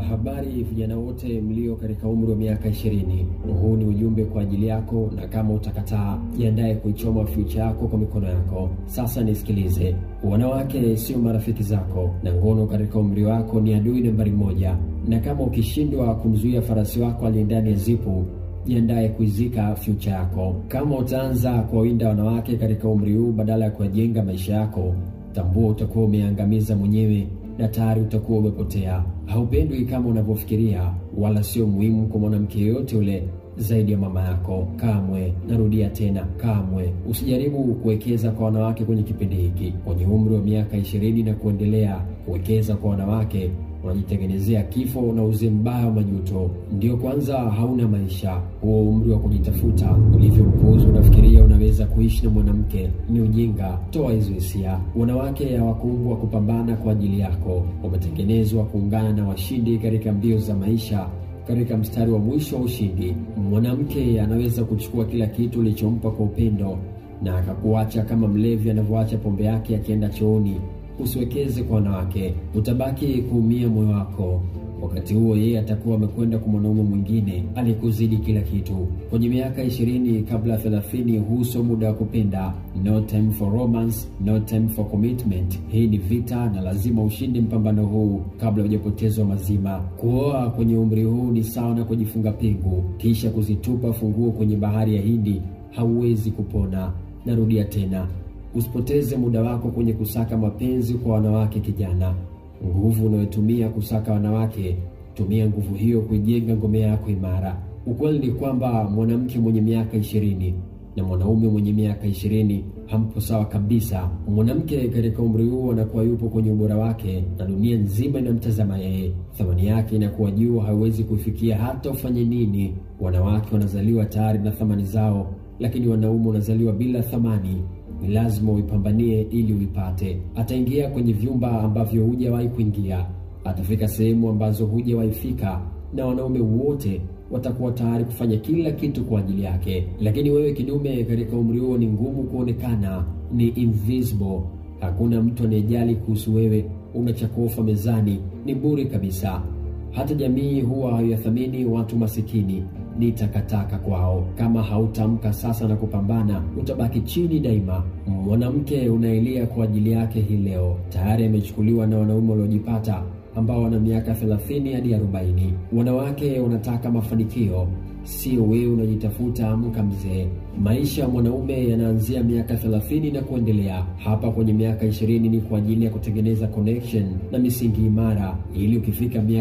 Habari vijana wote mlio katika umri wa miaka 20. Huu ni ujumbe kwa ajili yako, na kama utakataa, jiandae kuichoma future yako kwa mikono yako. Sasa nisikilize. Wanawake sio marafiki zako, na ngono katika umri wako ni adui nambari 1. Na kama ukishindwa kumzuia farasi wako aliye ndani ya zipu, jiandae kuizika future yako. Kama utaanza kuwawinda wanawake katika umri huu badala ya kujenga maisha yako, tambua utakuwa umeangamiza mwenyewe na tayari utakuwa umepotea. Haupendwi kama unavyofikiria, wala sio muhimu kwa mwanamke yote ule zaidi ya mama yako. Kamwe, narudia tena, kamwe usijaribu kuwekeza kwa wanawake kwenye kipindi hiki. Kwenye umri wa miaka 20 na kuendelea, kuwekeza kwa wanawake unajitengenezea kifo na uzee mbaya wa majuto. Ndio kwanza hauna maisha. Huo umri wa kujitafuta, ulivyopuuza unafikiria unaweza kuishi na mwanamke, ni ujinga. Toa hizo hisia. Wanawake hawakuumbwa kupambana kwa ajili yako, wametengenezwa kuungana na washindi katika mbio za maisha, katika mstari wa mwisho wa ushindi. Mwanamke anaweza kuchukua kila kitu ulichompa kwa upendo na akakuacha kama mlevi anavyoacha pombe yake akienda chooni. Usiwekeze kwa wanawake, utabaki kuumia moyo wako. Wakati huo yeye atakuwa amekwenda kwa mwanaume mwingine alikuzidi kila kitu. Kwenye miaka 20 kabla 30, huu sio muda wa kupenda. No time for romance, no time for commitment. Hii ni vita na lazima ushinde mpambano huu kabla hujapotezwa mazima. Kuoa kwenye umri huu ni sawa na kujifunga pingu kisha kuzitupa funguo kwenye bahari ya Hindi. Hauwezi kupona. Narudia tena, usipoteze muda wako kwenye kusaka mapenzi kwa wanawake. Kijana, nguvu unayotumia kusaka wanawake, tumia nguvu hiyo kujenga ngome yako imara. Ukweli ni kwamba mwanamke mwenye miaka 20 na mwanaume mwenye miaka 20 hampo sawa kabisa. Mwanamke katika umri huu anakuwa yupo kwenye ubora wake na dunia nzima inamtazama yeye. Thamani yake inakuwa juu, haiwezi kufikia hata ufanye nini. Wanawake wanazaliwa tayari na thamani zao, lakini wanaume wanazaliwa bila thamani. Ni lazima uipambanie ili uipate. Ataingia kwenye vyumba ambavyo hujawahi kuingia, atafika sehemu ambazo hujawahi fika, na wanaume wote watakuwa tayari kufanya kila kitu kwa ajili yake. Lakini wewe kidume katika umri huo ni ngumu kuonekana, ni invisible. Hakuna mtu anayejali kuhusu wewe. Umechakofa mezani, ni bure kabisa. Hata jamii huwa hayathamini watu masikini, ni takataka kwao. Kama hautamka sasa na kupambana, utabaki chini daima. Mwanamke unaelia kwa ajili yake hii leo tayari amechukuliwa na wanaume waliojipata ambao wana miaka 30 hadi 40. Wanawake wanataka mafanikio, sio wewe unajitafuta. Amka mzee. Maisha ya mwanaume yanaanzia miaka 30 na kuendelea. Hapa kwenye miaka 20 ni kwa ajili ya kutengeneza connection na misingi imara, ili ukifika miaka